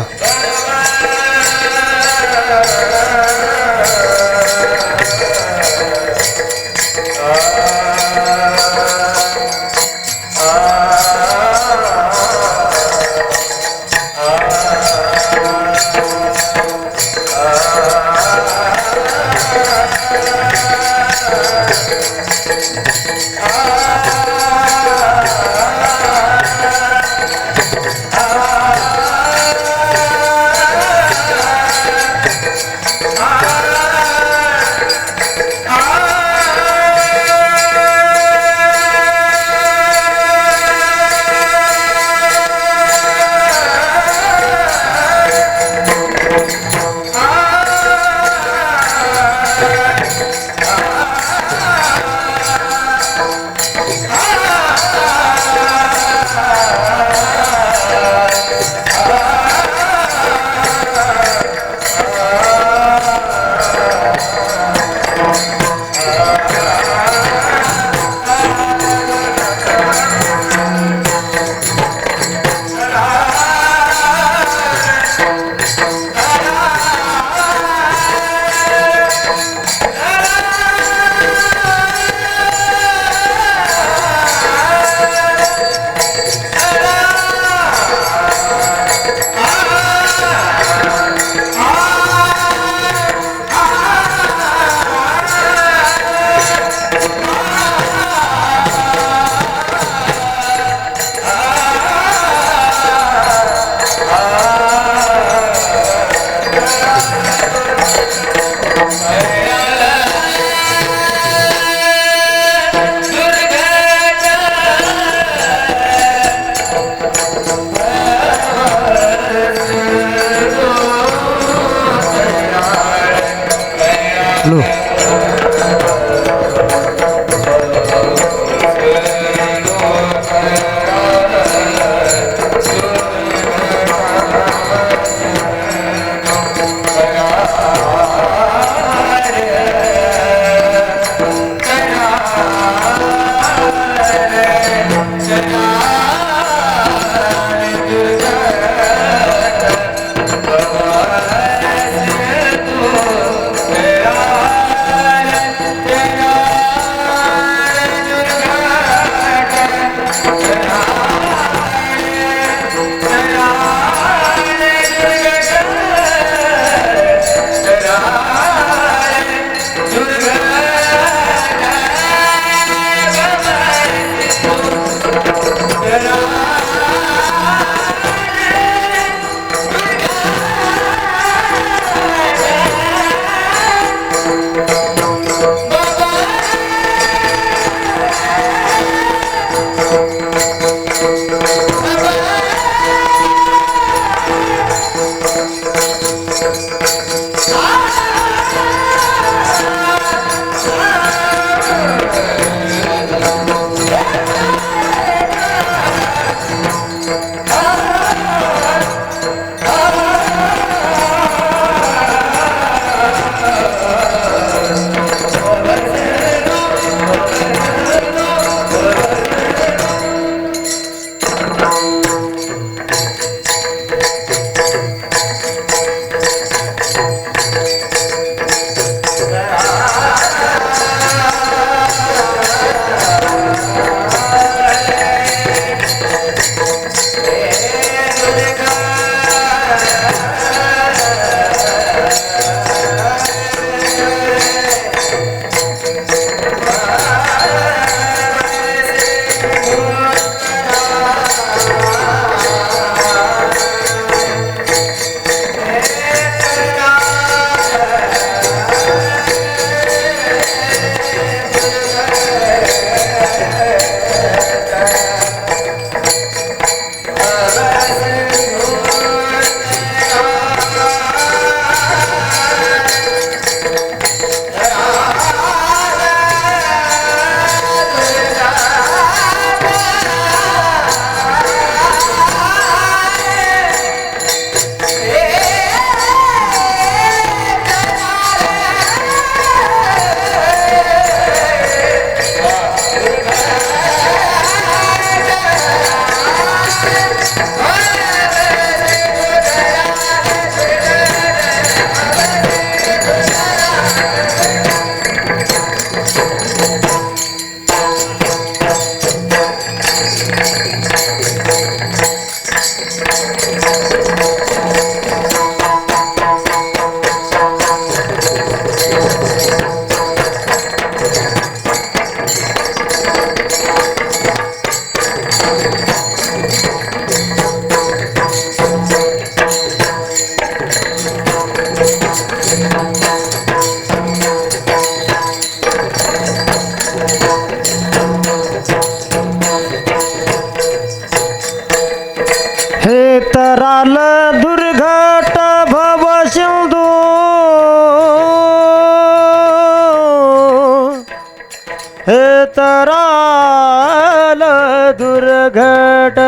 दुर्घट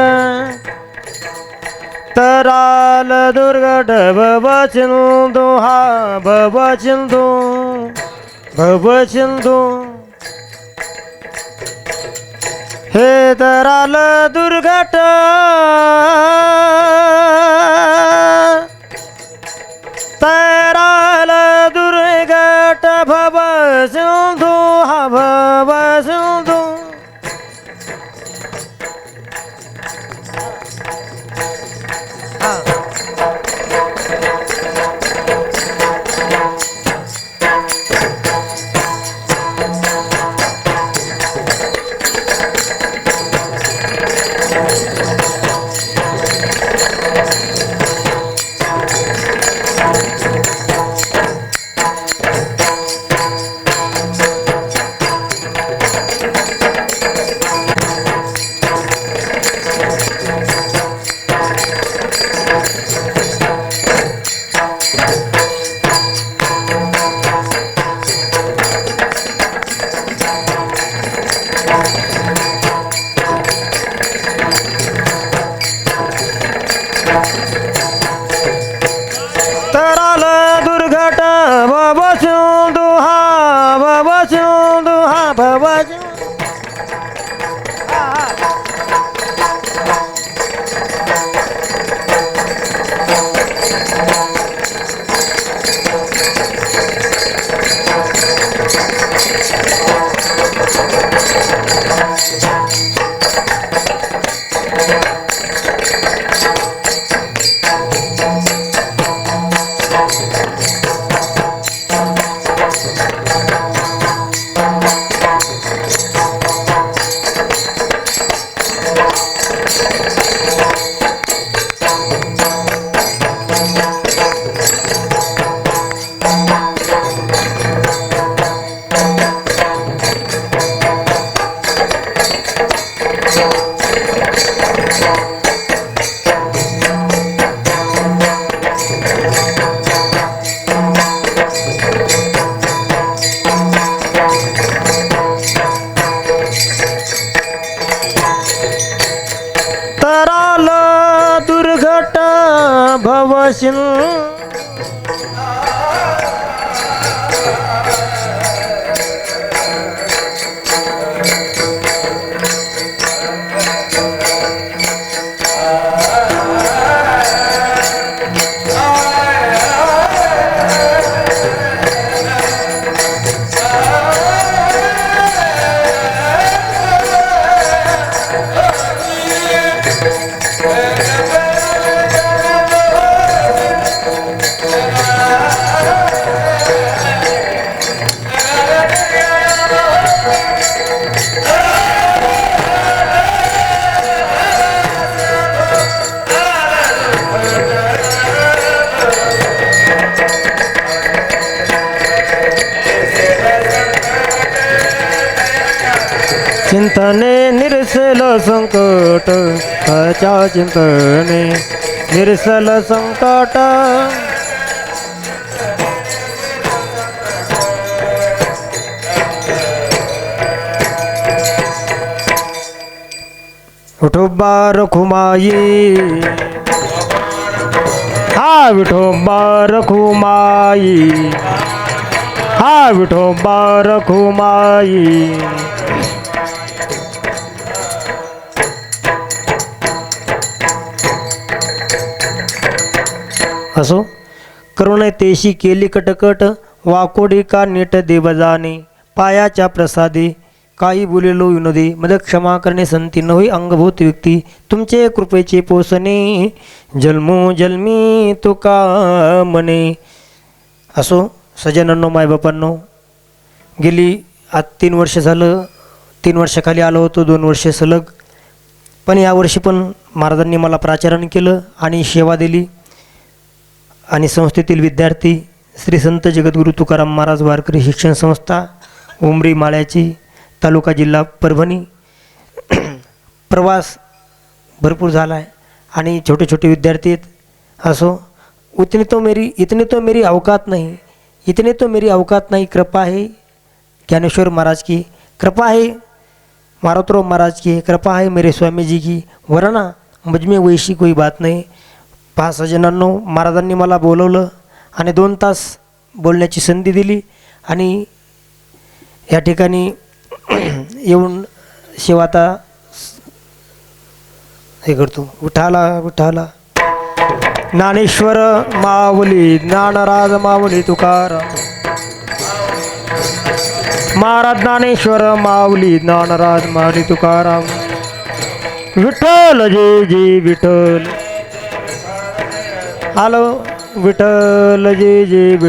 तराल दुर्घट भव सिंधू हा भव सिंधू भव सिंधू हे तराल दुर्घट तराल दुर्घट भव सिंधू हा भव सिंधू तराल दुर्घट भव सिंधू हा भव सिंधू हा भव सिंधू तराल दुर्घट भव सिंधू चिंतने निरसल संकट अचा चिंतने निरसल संकट विठोबा रखुमाई हा विठोबा रखुमाई हा विठोबा रखुमाई असो करुणे तेशी केली कटकट वाकोडी का नीट देव जाणे पायाच्या प्रसादी काही बोलेलो विनोदी मद क्षमा करणे संती नवी अंगभूत व्यक्ती तुमचे कृपेचे पोसणे जन्मो जन्मी तुका म्हणे. असो सजनांनो मायबापांनो गेली आज 3 वर्ष झालं 3 वर्षाखाली आलो होतो 2 वर्षे सलग पण यावर्षी पण महाराजांनी मला प्राचारण केलं आणि सेवा दिली आणि संस्थेतील विद्यार्थी श्री संत जगद्गुरू तुकाराम महाराज वारकरी शिक्षण संस्था उमरी माळ्याची तालुका जिल्हा परभणी प्रवास भरपूर झाला आहे आणि छोटे छोटे विद्यार्थी आहेत. असो इतने तो मेरी औकात नहीं कृपा है ज्ञानेश्वर महाराज की कृपा है. मारुतराव महाराज की कृपा है मेरे स्वामी जी की, वरना मुझमें वैशी कोई बात नाही. पहा सजनांनो, महाराजांनी मला बोलवलं आणि 2 तास बोलण्याची संधी दिली आणि या ठिकाणी येऊन शिवाता हे करतो. विठाला विठाला ज्ञानेश्वर माऊली, ज्ञानराज माऊली तुकाराम, महाराज ज्ञानेश्वर माऊली, ज्ञानराज माऊली तुकाराम. विठ्ठल जय जय विठ्ठल. हॅलो विठ्ठल जय जय विठ्ठल.